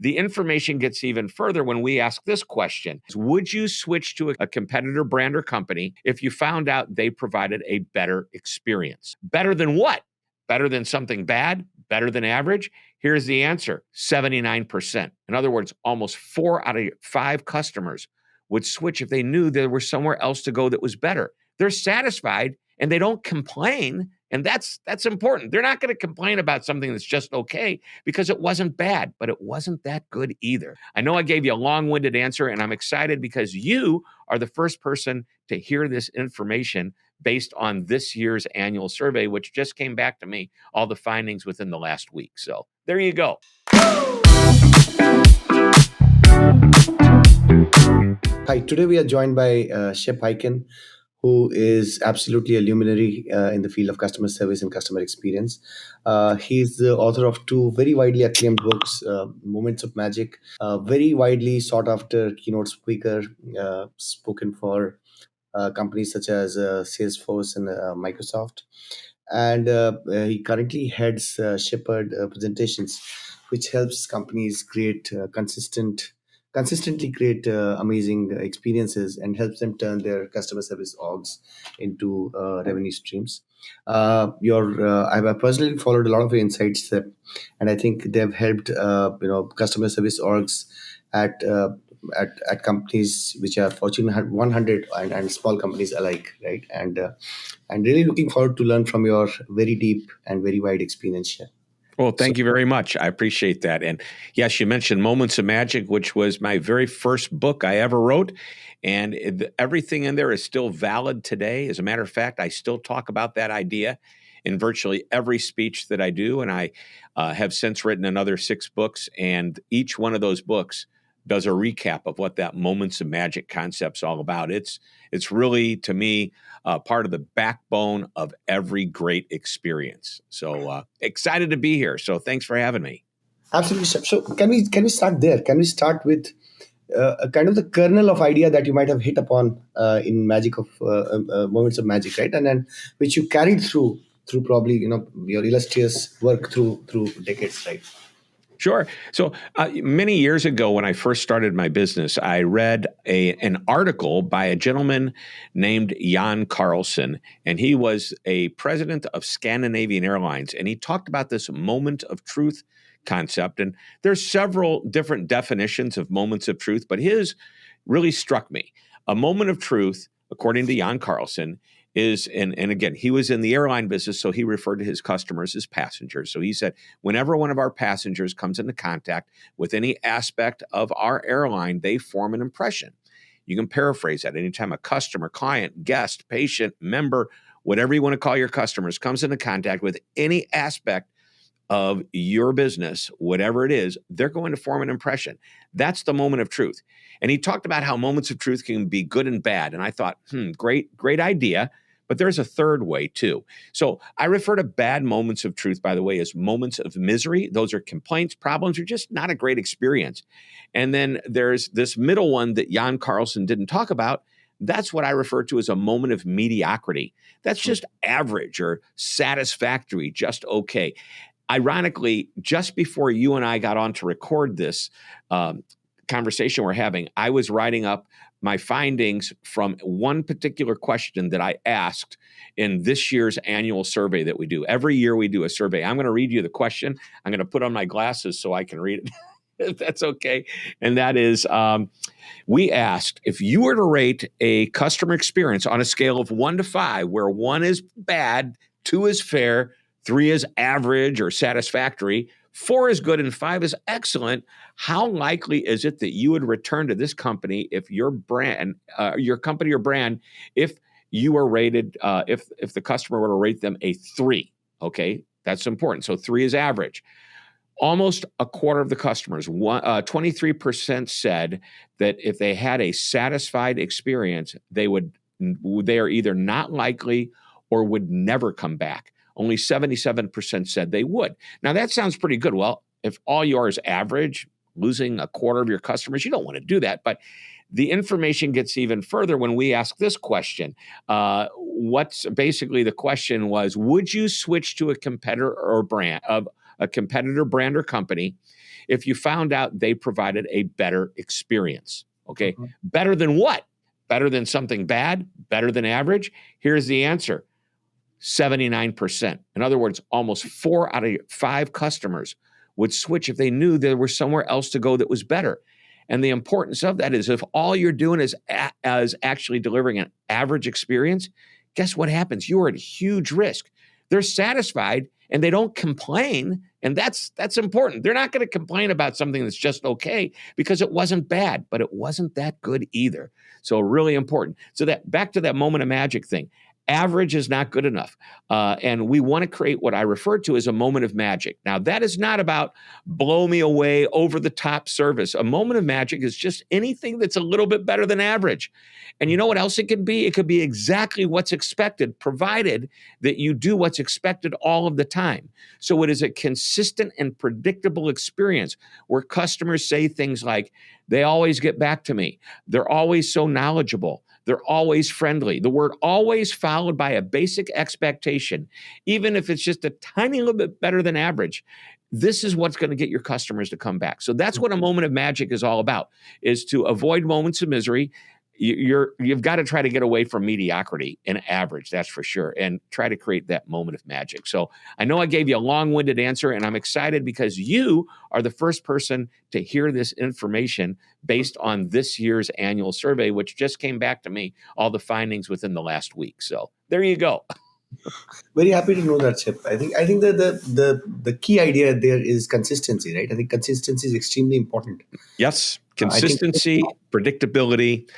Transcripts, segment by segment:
The information gets even further when we ask this question. Would you switch to a competitor brand or company if you found out they provided a better experience? Better than what? Better than something bad? Better than average? Here's the answer, 79%. In other words, almost 4 out of 5 customers would switch if they knew there was somewhere else to go that was better. They're satisfied and they don't complain. And that's important. They're not going to complain about something that's just okay because it wasn't bad, but it wasn't that good either. I know I gave you a long-winded answer, and I'm excited because you are the first person to hear this information based on this year's annual survey, which just came back to me, all the findings within the last week. So there you go. Hi, today we are joined by Shep Hyken, who is absolutely a luminary in the field of customer service and customer experience. He's the author of 2 very widely acclaimed books, Moments of Magic, very widely sought after keynote speaker, spoken for companies such as Salesforce and Microsoft. And he currently heads Shepard presentations, which helps companies create consistently create amazing experiences and helps them turn their customer service orgs into revenue streams. I've personally followed a lot of your insights, and I think they've helped customer service orgs at uh, at companies which are Fortune 100 and small companies alike, right? And really looking forward to learn from your very deep and very wide experience here. Well, So, thank you very much. I appreciate that. And yes, you mentioned Moments of Magic, which was my very first book I ever wrote. And everything in there is still valid today. As a matter of fact, I still talk about that idea in virtually every speech that I do. And I have since written another 6 books. And each one of those books does a recap of what that Moments of Magic concept's all about. It's really, to me, part of the backbone of every great experience. So excited to be here. So thanks for having me. absolutely. So can we start there? Can we start with a kind of the kernel of idea that you might have hit upon in magic of Moments of Magic, right? And then which you carried through probably your illustrious work through decades, right? Sure. So many years ago, when I first started my business, I read an article by a gentleman named Jan Carlson, and he was a president of Scandinavian Airlines, and he talked about this moment of truth concept. And there's several different definitions of moments of truth, but his really struck me. A moment of truth, according to Jan Carlson, is, and again, he was in the airline business, so he referred to his customers as passengers. So he said, whenever one of our passengers comes into contact with any aspect of our airline, they form an impression. You can paraphrase that. Anytime a customer, client, guest, patient, member, whatever you want to call your customers, comes into contact with any aspect of your business, whatever it is, they're going to form an impression. That's the moment of truth. And he talked about how moments of truth can be good and bad. And I thought, great idea. But there's a third way too. So I refer to bad moments of truth, by the way, as moments of misery. Those are complaints, problems, or just not a great experience. And then there's this middle one that Jan Carlson didn't talk about. That's what I refer to as a moment of mediocrity. That's just average or satisfactory, just okay. Ironically, just before you and I got on to record this conversation we're having, I was writing up my findings from one particular question that I asked in this year's annual survey that we do. Every year we do a survey. I'm going to read you the question. I'm going to put on my glasses so I can read it, if that's okay. And that is, we asked, if you were to rate a customer experience on a scale of 1 to 5, where 1 is bad, 2 is fair, 3 is average or satisfactory, 4 is good, and 5 is excellent, how likely is it that you would return to this company if your brand, your company or brand, if you were rated, if the customer were to rate them a 3? Okay, that's important. So 3 is average. Almost a quarter of the customers, 23% said that if they had a satisfied experience, they are either not likely or would never come back. Only 77% said they would. Now, that sounds pretty good. Well, if all yours average, losing a quarter of your customers, you don't want to do that. But the information gets even further when we ask this question. What's basically the question was, would you switch to a competitor or brand or company if you found out they provided a better experience. Okay. Mhm. Better than what? Better than something bad? Better than average? Here's the answer: 79%. In other words, almost 4 out of 5 customers would switch if they knew there was somewhere else to go that was better. And the importance of that is if all you're doing is actually delivering an average experience, guess what happens? You are at huge risk. They're satisfied and they don't complain. And that's important. They're not going to complain about something that's just okay because it wasn't bad, but it wasn't that good either. So really important. So that back to that moment of magic thing. Average is not good enough. And we want to create what I refer to as a moment of magic. Now, that is not about blow me away, over the top service. A moment of magic is just anything that's a little bit better than average. And you know what else it can be? It could be exactly what's expected, provided that you do what's expected all of the time. So it is a consistent and predictable experience where customers say things like, they always get back to me. They're always so knowledgeable. They're always friendly. The word always followed by a basic expectation, even if it's just a tiny little bit better than average. This is what's going to get your customers to come back. So that's what a moment of magic is all about, is to avoid moments of misery. You've got to try to get away from mediocrity and average, that's for sure, and try to create that moment of magic. So I know I gave you a long-winded answer, and I'm excited because you are the first person to hear this information based on this year's annual survey, which just came back to me, all the findings within the last week. So there you go. Very happy to know that, Chip. I think that the key idea there is consistency, right? I think consistency is extremely important. Yes, I think consistency, predictability,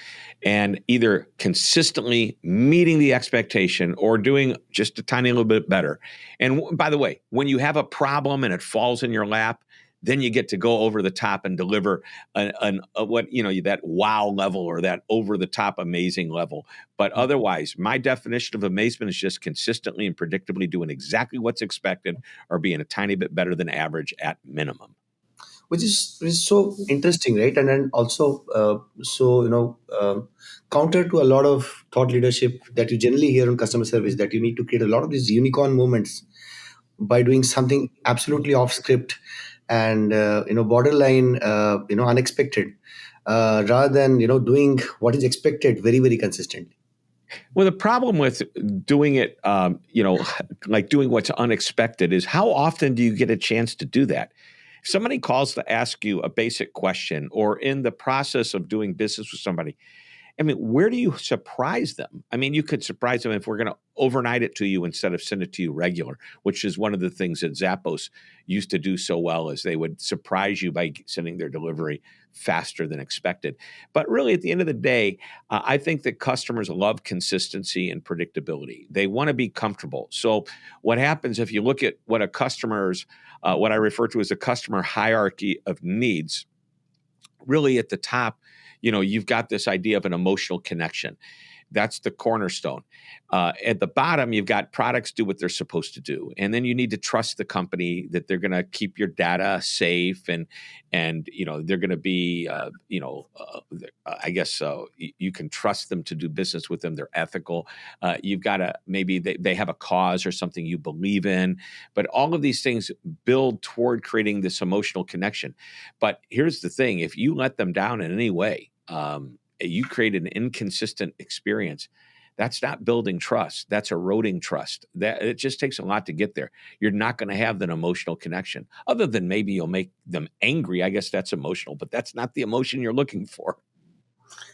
and either consistently meeting the expectation or doing just a tiny little bit better. And by the way, when you have a problem and it falls in your lap, then you get to go over the top and deliver that wow level or that over the top amazing level. But otherwise, my definition of amazement is just consistently and predictably doing exactly what's expected or being a tiny bit better than average at minimum. which is so interesting, right? And then also, counter to a lot of thought leadership that you generally hear on customer service, that you need to create a lot of these unicorn moments by doing something absolutely off script and borderline unexpected, rather than doing what is expected very, very consistently. Well, the problem with doing it, like doing what's unexpected, is how often do you get a chance to do that? If somebody calls to ask you a basic question or in the process of doing business with somebody, I mean, where do you surprise them? I mean, you could surprise them if we're going to overnight it to you instead of send it to you regular, which is one of the things that Zappos used to do so well, is they would surprise you by sending their delivery faster than expected. But really, at the end of the day, I think that customers love consistency and predictability. They want to be comfortable. So what happens if you look at what what I refer to as a customer hierarchy of needs, really at the top, you've got this idea of an emotional connection. That's the cornerstone. At the bottom, you've got products do what they're supposed to do, and then you need to trust the company that they're going to keep your data safe, and they're going to be, I guess you can trust them to do business with them. They're ethical. You've got to maybe they have a cause or something you believe in, but all of these things build toward creating this emotional connection. But here's the thing: if you let them down in any way, you create an inconsistent experience. That's not building trust. That's eroding trust. That it just takes a lot to get there. You're not going to have that emotional connection, other than maybe you'll make them angry. I guess that's emotional, but that's not the emotion you're looking for.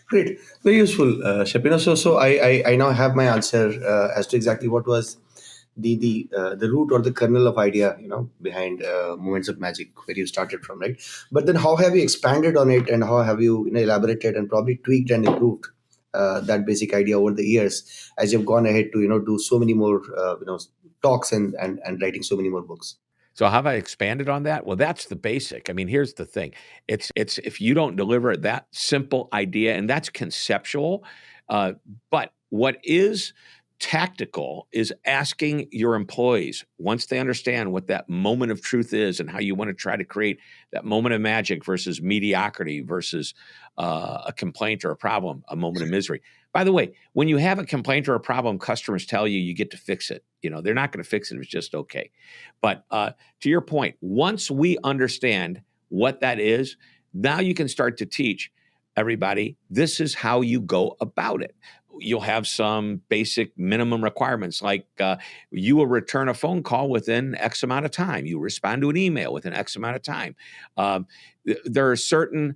Great, very useful, Shep. So I now have my answer as to exactly what was the root or the kernel of idea behind moments of magic, where you started from, right? But then how have you expanded on it, and how have you, elaborated and probably tweaked and improved that basic idea over the years, as you've gone ahead to do so many more talks and writing so many more books? So how have I expanded on that? Well, that's the basic. I mean, here's the thing. It's if you don't deliver that simple idea, and that's conceptual, but what is tactical is asking your employees, once they understand what that moment of truth is and how you want to try to create that moment of magic versus mediocrity versus a complaint or a problem, a moment of misery. By the way, when you have a complaint or a problem, customers tell you you get to fix it. They're not going to fix it if it's just okay. But to your point, once we understand what that is, now you can start to teach everybody, this is how you go about it. You'll have some basic minimum requirements, like you will return a phone call within X amount of time. You respond to an email within X amount of time. Um, there are certain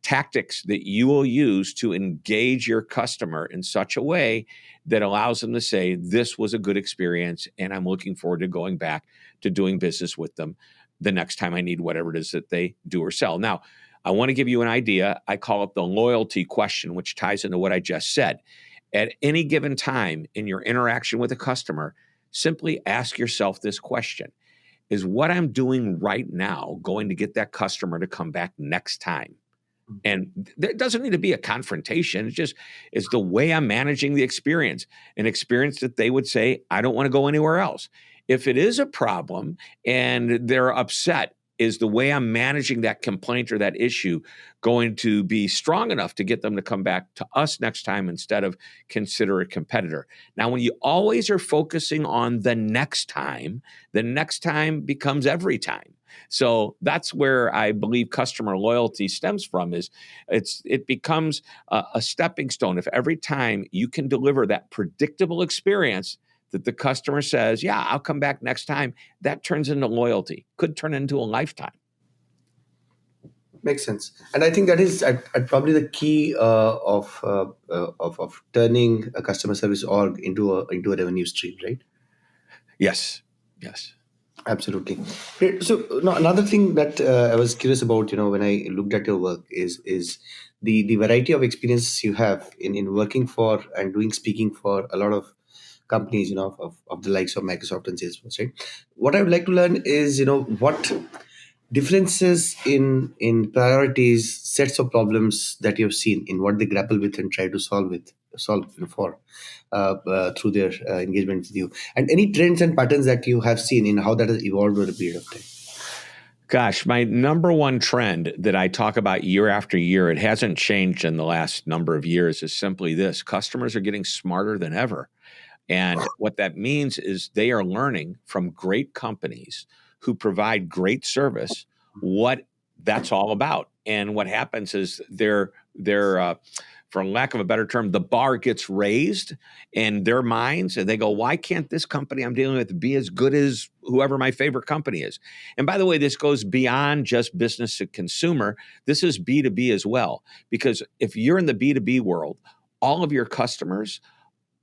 tactics that you will use to engage your customer in such a way that allows them to say, this was a good experience, and I'm looking forward to going back to doing business with them the next time I need whatever it is that they do or sell. Now, I want to give you an idea. I call it the loyalty question, which ties into what I just said. At any given time in your interaction with a customer, simply ask yourself this question: is what I'm doing right now going to get that customer to come back next time? And there doesn't need to be a confrontation. It's the way I'm managing the experience, an experience that they would say, I don't want to go anywhere else. If it is a problem and they're upset, is the way I'm managing that complaint or that issue going to be strong enough to get them to come back to us next time instead of consider a competitor? Now, when you always are focusing on the next time becomes every time. So that's where I believe customer loyalty stems from. It becomes a stepping stone. If every time you can deliver that predictable experience that the customer says, yeah, I'll come back next time, that turns into loyalty, could turn into a lifetime. Makes sense, and I think that is probably the key of turning a customer service org into a revenue stream, right? Yes. Absolutely. Great. So now another thing that I was curious about, when I looked at your work, is the variety of experience you have in working for and doing speaking for a lot of companies, of the likes of Microsoft and Salesforce, right? What I would like to learn is, what differences in priorities, sets of problems that you've seen in what they grapple with and try to solve for through their engagement with you, and any trends and patterns that you have seen in how that has evolved over a period of time. Gosh, my number one trend that I talk about year after year, it hasn't changed in the last number of years, is simply this: customers are getting smarter than ever. And what that means is they are learning from great companies who provide great service what that's all about. And what happens is they're for lack of a better term, the bar gets raised in their minds, and they go, why can't this company I'm dealing with be as good as whoever my favorite company is? And by the way, this goes beyond just business to consumer. This is B2B as well, because if you're in the B2B world, all of your customers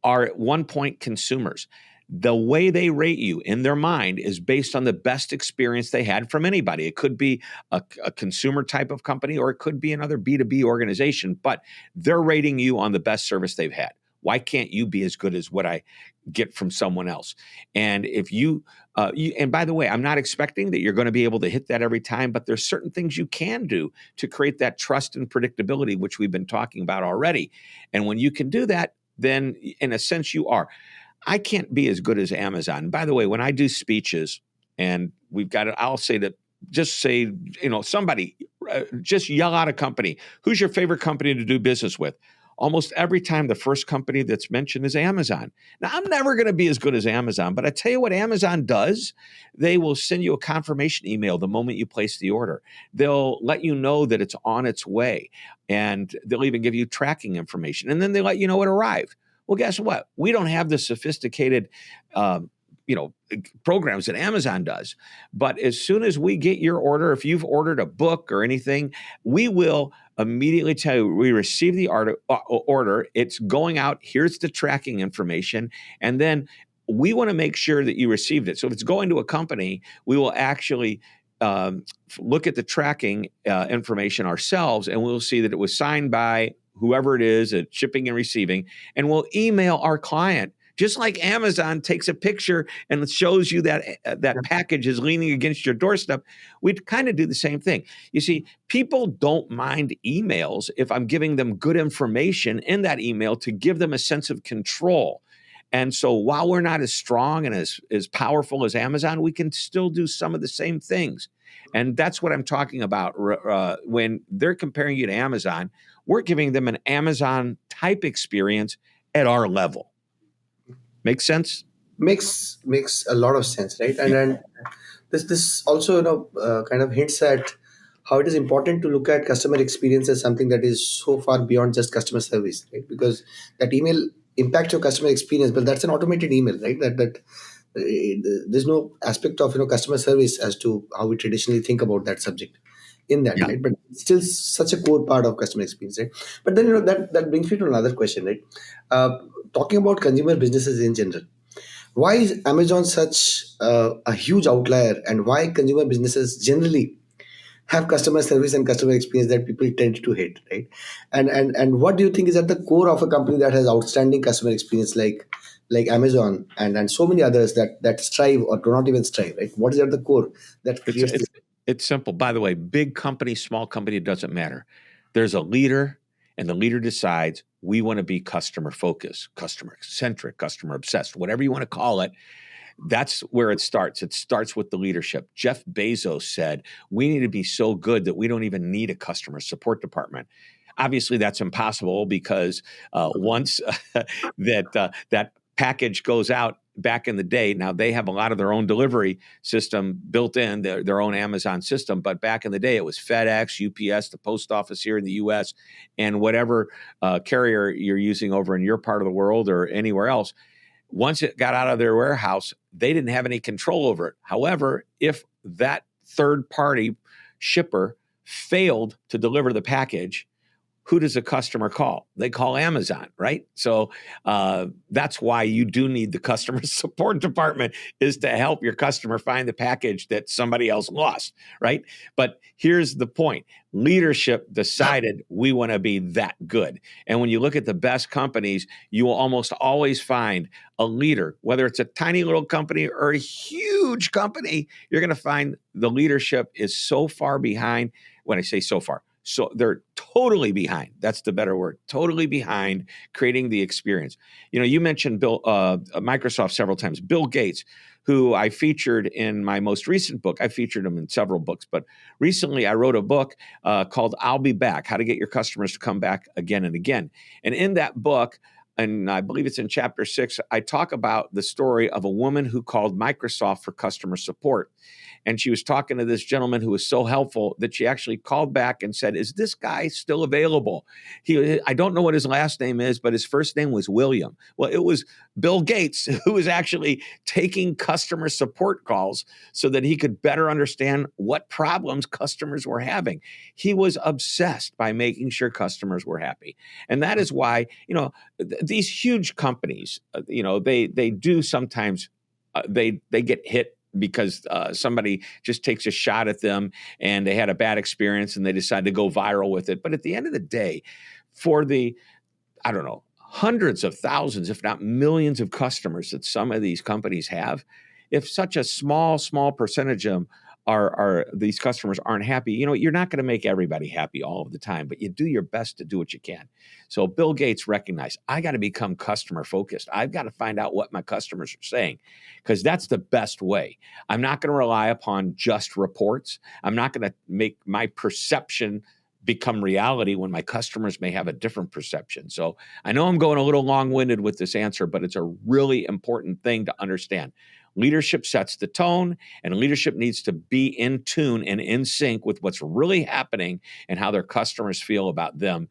are at one point consumers. The way they rate you in their mind is based on the best experience they had from anybody. It could be a consumer type of company, or it could be another B2B organization, but they're rating you on the best service they've had. Why can't you be as good as what I get from someone else? And if and by the way, I'm not expecting that you're going to be able to hit that every time, but there's certain things you can do to create that trust and predictability, which we've been talking about already. And when you can do that, then in a sense you are. I can't be as good as Amazon. By the way, when I do speeches, and I'll say that, just say, somebody, just yell out a company. Who's your favorite company to do business with? Almost every time the first company that's mentioned is Amazon. Now, I'm never going to be as good as Amazon, but I tell you what Amazon does. They will send you a confirmation email the moment you place the order. They'll let you know that it's on its way, and they'll even give you tracking information, and then they let you know it arrived. Well, guess what? We don't have the sophisticated programs that Amazon does. But as soon as we get your order, if you've ordered a book or anything, we will immediately tell you we received the order. It's going out. Here's the tracking information. And then we want to make sure that you received it. So if it's going to a company, we will actually look at the tracking information ourselves, and we'll see that it was signed by whoever it is at shipping and receiving, and we'll email our client. Just like Amazon takes a picture and it shows you that package is leaning against your doorstep, we'd kind of do the same thing. You see, people don't mind emails if I'm giving them good information in that email to give them a sense of control. And so while we're not as strong and as powerful as Amazon, we can still do some of the same things. And that's what I'm talking about. When they're comparing you to Amazon, we're giving them an Amazon type experience at our level. Makes sense? Makes a lot of sense, right? And this also kind of hints at how it is important to look at customer experience as something that is so far beyond just customer service, right? Because that email impacts your customer experience, but that's an automated email, right? There's no aspect of customer service as to how we traditionally think about that subject in that, Yeah. right? But it's still such a core part of customer experience, right? But then that brings me to another question, right? Uh, Talking about consumer businesses in general, why is Amazon such a huge outlier, and why consumer businesses generally have customer service and customer experience that people tend to hate, right? And what do you think is at the core of a company that has outstanding customer experience like Amazon and so many others that strive or do not even strive, right? What is at the core that It's creates this? it's it's simple. By the way, big company, small company, it doesn't matter. There's a leader, and the leader decides we want to be customer focused, customer centric, customer obsessed, whatever you want to call it. That's where it starts. It starts with the leadership. Jeff Bezos said, we need to be so good that we don't even need a customer support department. Obviously, that's impossible because once that package goes out back in the day, now they have a lot of their own delivery system built in, their own Amazon system. But back in the day, it was FedEx, UPS, the post office here in the US, and whatever carrier you're using over in your part of the world or anywhere else. Once it got out of their warehouse, they didn't have any control over it. However, if that third party shipper failed to deliver the package, who does a customer call? They call Amazon, right? So that's why you do need the customer support department, is to help your customer find the package that somebody else lost, right? But here's the point. Leadership decided we want to be that good. And when you look at the best companies, you will almost always find a leader, whether it's a tiny little company or a huge company, you're going to find the leadership is so far behind. When I say so far, so they're totally behind. That's the better word. Totally behind creating the experience. You mentioned Microsoft several times. Bill Gates, who I featured in my most recent book. I featured him in several books, but recently I wrote a book called "I'll Be Back: How to Get Your Customers to Come Back Again and Again." And in that book, and I believe it's in chapter 6, I talk about the story of a woman who called Microsoft for customer support. And she was talking to this gentleman who was so helpful that she actually called back and said, "Is this guy still available? I don't know what his last name is, but his first name was William." Well, it was Bill Gates who was actually taking customer support calls so that he could better understand what problems customers were having. He was obsessed by making sure customers were happy. And that is why, these huge companies, they do sometimes they get hit because somebody just takes a shot at them and they had a bad experience and they decide to go viral with it. But at the end of the day, for the, I don't know, hundreds of thousands, if not millions of customers that some of these companies have, if such a small percentage of them are these customers aren't happy, you're not going to make everybody happy all of the time, but you do your best to do what you can. So Bill Gates recognized, I got to become customer focused. I've got to find out what my customers are saying, because that's the best way. I'm not going to rely upon just reports. I'm not going to make my perception become reality when my customers may have a different perception. So I know I'm going a little long-winded with this answer, but it's a really important thing to understand. Leadership sets the tone, and leadership needs to be in tune and in sync with what's really happening and how their customers feel about them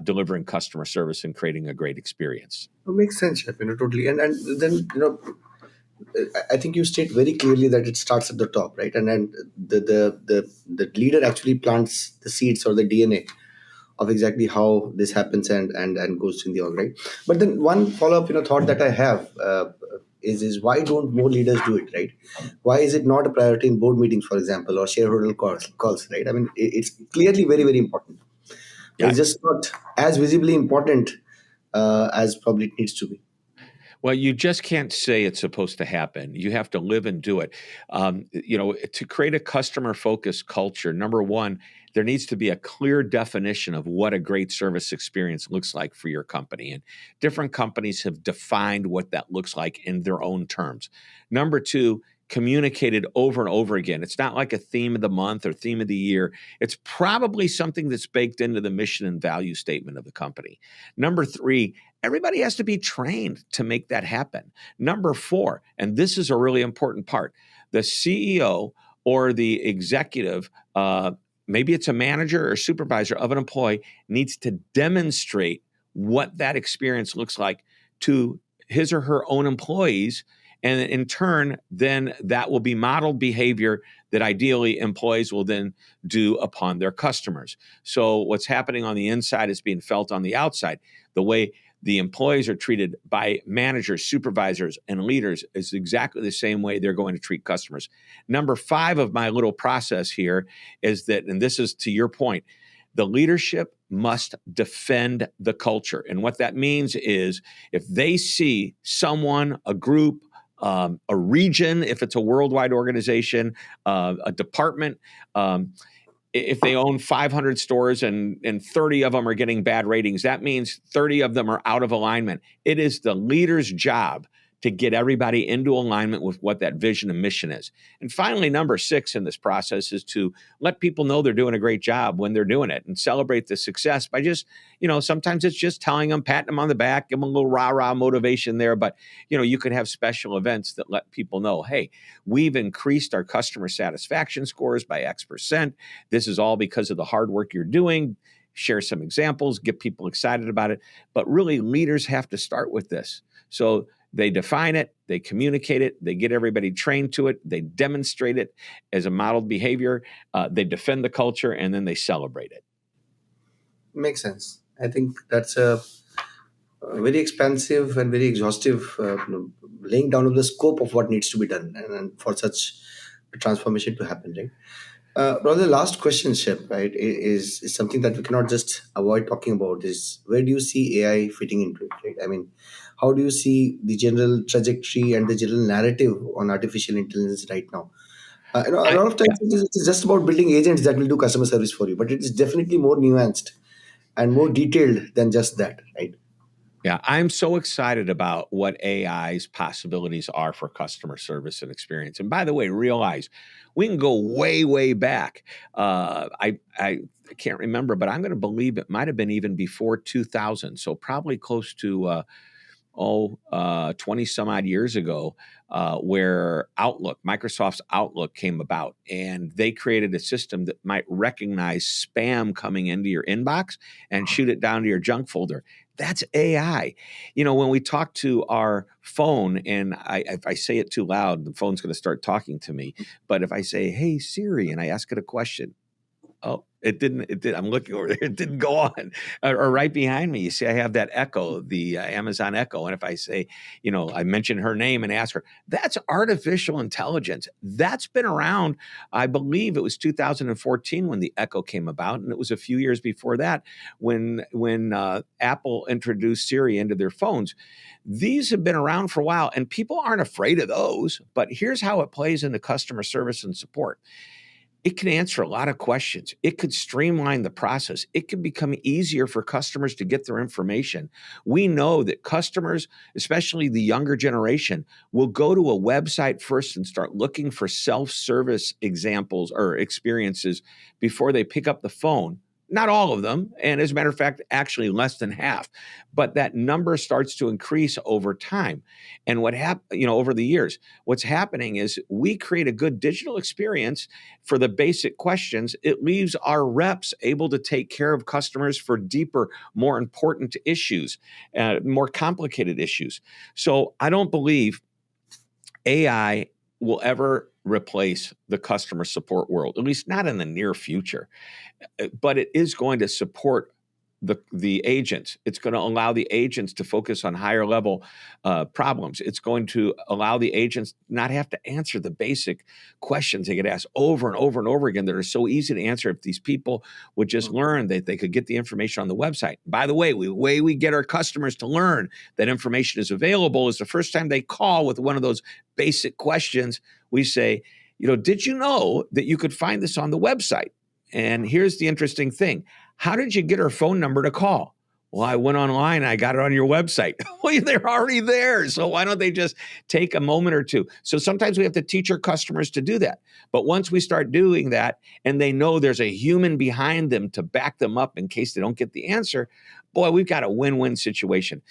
delivering customer service and creating a great experience. It makes sense, Chef, totally. And then, I think you state very clearly that it starts at the top, right? And then the leader actually plants the seeds or the DNA of exactly how this happens and goes in the org, right? But then one follow up, thought that I have is why don't more leaders do it, right? Why is it not a priority in board meetings, for example, or shareholder calls, right? I mean, it's clearly very very important, but Yeah. it's just not as visibly important as probably it needs to be. Well, you just can't say it's supposed to happen. You have to live and do it. To create a customer-focused culture, number one, there needs to be a clear definition of what a great service experience looks like for your company. And different companies have defined what that looks like in their own terms. Number two, communicated over and over again. It's not like a theme of the month or theme of the year. It's probably something that's baked into the mission and value statement of the company. Number three, everybody has to be trained to make that happen. Number four, and this is a really important part, the CEO or the executive maybe it's a manager or supervisor of an employee, needs to demonstrate what that experience looks like to his or her own employees. And in turn, then that will be modeled behavior that ideally employees will then do upon their customers. So what's happening on the inside is being felt on the outside. The way the employees are treated by managers, supervisors, and leaders is exactly the same way they're going to treat customers. Number 5 of my little process here is that, and this is to your point, the leadership must defend the culture. And what that means is if they see someone, a group, a region, if it's a worldwide organization, a department, if they own 500 stores and 30 of them are getting bad ratings, that means 30 of them are out of alignment. It is the leader's job to get everybody into alignment with what that vision and mission is. And finally, number 6 in this process is to let people know they're doing a great job when they're doing it and celebrate the success by just, sometimes it's just telling them, patting them on the back, give them a little rah-rah motivation there. But, you could have special events that let people know, hey, we've increased our customer satisfaction scores by X%. This is all because of the hard work you're doing. Share some examples, get people excited about it. But really, leaders have to start with this. So they define it, they communicate it, they get everybody trained to it, they demonstrate it as a modeled behavior, they defend the culture, and then they celebrate it. Makes sense. I think that's a very expansive and very exhaustive laying down of the scope of what needs to be done and for such a transformation to happen, right? But the last question, Shep, right, is something that we cannot just avoid talking about is where do you see AI fitting into it, right? I mean, how do you see the general trajectory and the general narrative on artificial intelligence right now? A lot of times it's just about building agents that will do customer service for you, but it is definitely more nuanced and more detailed than just that, right? Yeah, I'm so excited about what AI's possibilities are for customer service and experience. And by the way, realize we can go way, way back. I can't remember, but I'm going to believe it might have been even before 2000. So probably close to 20 some odd years ago, where Microsoft's Outlook came about, and they created a system that might recognize spam coming into your inbox and shoot it down to your junk folder. That's AI. When we talk to our phone, and if I say it too loud, the phone's going to start talking to me. But if I say, "Hey Siri," and I ask it a question, it didn't. I'm looking over there. It didn't go on. Or right behind me, you see, I have that Echo, the Amazon Echo. And if I say, I mention her name and ask her, that's artificial intelligence. That's been around. I believe it was 2014 when the Echo came about, and it was a few years before that when Apple introduced Siri into their phones. These have been around for a while, and people aren't afraid of those. But here's how it plays into customer service and support. It can answer a lot of questions. It could streamline the process. It could become easier for customers to get their information. We know that customers, especially the younger generation, will go to a website first and start looking for self-service examples or experiences before they pick up the phone. Not all of them, and as a matter of fact, actually less than half. But that number starts to increase over time. And over the years, what's happening is we create a good digital experience for the basic questions. It leaves our reps able to take care of customers for deeper, more important issues, more complicated issues. So I don't believe AI will ever replace the customer support world, at least not in the near future. But it is going to support the agents. It's going to allow the agents to focus on higher level problems. It's going to allow the agents not have to answer the basic questions they get asked over and over and over again that are so easy to answer if these people would just learn that they could get the information on the website. By the way, the way we get our customers to learn that information is available is the first time they call with one of those basic questions, we say, did you know that you could find this on the website? And here's the interesting thing. How did you get her phone number to call? Well, I went online and I got it on your website. Well, they're already there. So why don't they just take a moment or two? So sometimes we have to teach our customers to do that. But once we start doing that and they know there's a human behind them to back them up in case they don't get the answer, boy, we've got a win-win situation.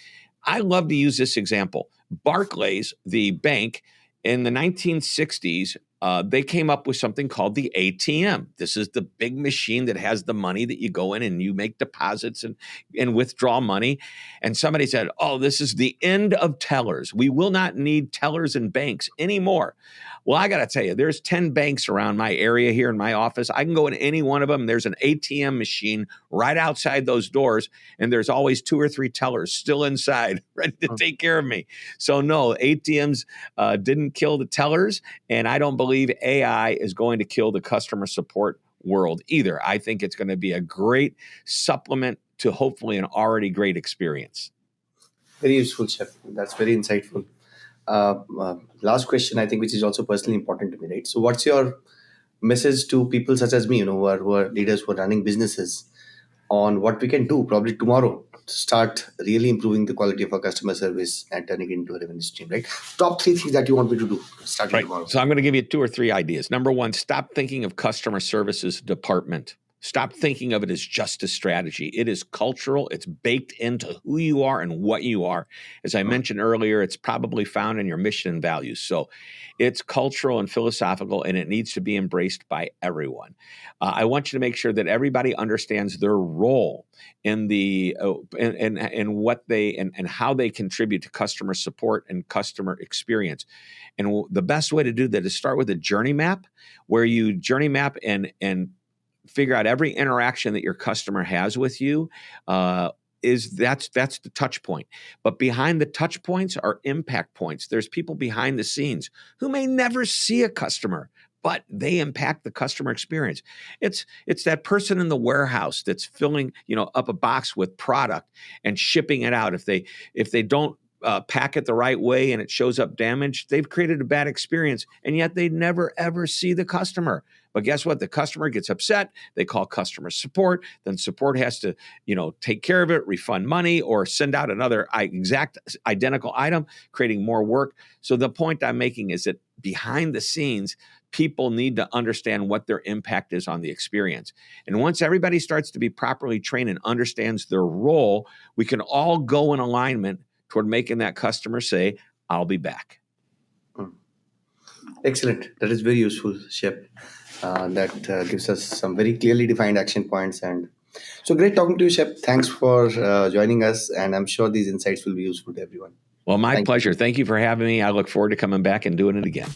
I love to use this example. Barclays, the bank, in the 1960s, they came up with something called the ATM. This is the big machine that has the money that you go in and you make deposits and withdraw money. And somebody said, oh, this is the end of tellers. We will not need tellers in banks anymore. Well, I got to tell you, there's 10 banks around my area here in my office. I can go in any one of them. There's an ATM machine right outside those doors, and there's always 2 or 3 tellers still inside ready to take care of me. So no, ATMs didn't kill the tellers, and I don't believe AI is going to kill the customer support world either. I think it's going to be a great supplement to hopefully an already great experience. Very useful, Shep. That's very insightful. Last question, I think, which is also personally important to me, right? So, what's your message to people such as me, who are leaders who are running businesses, on what we can do probably tomorrow to start really improving the quality of our customer service and turning it into a revenue stream, right? Top 3 things that you want me to do starting tomorrow. So I'm going to give you 2 or 3 ideas. Number 1, stop thinking of customer services department. Stop thinking of it as just a strategy. It is cultural. It's baked into who you are and what you are. As I mentioned earlier, it's probably found in your mission and values. So it's cultural and philosophical, and it needs to be embraced by everyone. I want you to make sure that everybody understands their role in the and what they and how they contribute to customer support and customer experience. And the best way to do that is start with a journey map, where you journey map and figure out every interaction that your customer has with you. That's the touch point. But behind the touch points are impact points. There's people behind the scenes who may never see a customer, but they impact the customer experience. It's that person in the warehouse that's filling up a box with product and shipping it out. If they don't pack it the right way and it shows up damaged, they've created a bad experience, and yet they never ever see the customer. But guess what? The customer gets upset. They call customer support. Then support has to, take care of it, refund money, or send out another exact identical item, creating more work. So the point I'm making is that behind the scenes, people need to understand what their impact is on the experience. And once everybody starts to be properly trained and understands their role, we can all go in alignment toward making that customer say, I'll be back. Excellent. That is very useful, Shep. That gives us some very clearly defined action points. And so great talking to you, Shep. Thanks for joining us. And I'm sure these insights will be useful to everyone. Well, my pleasure. Thank you for having me. I look forward to coming back and doing it again.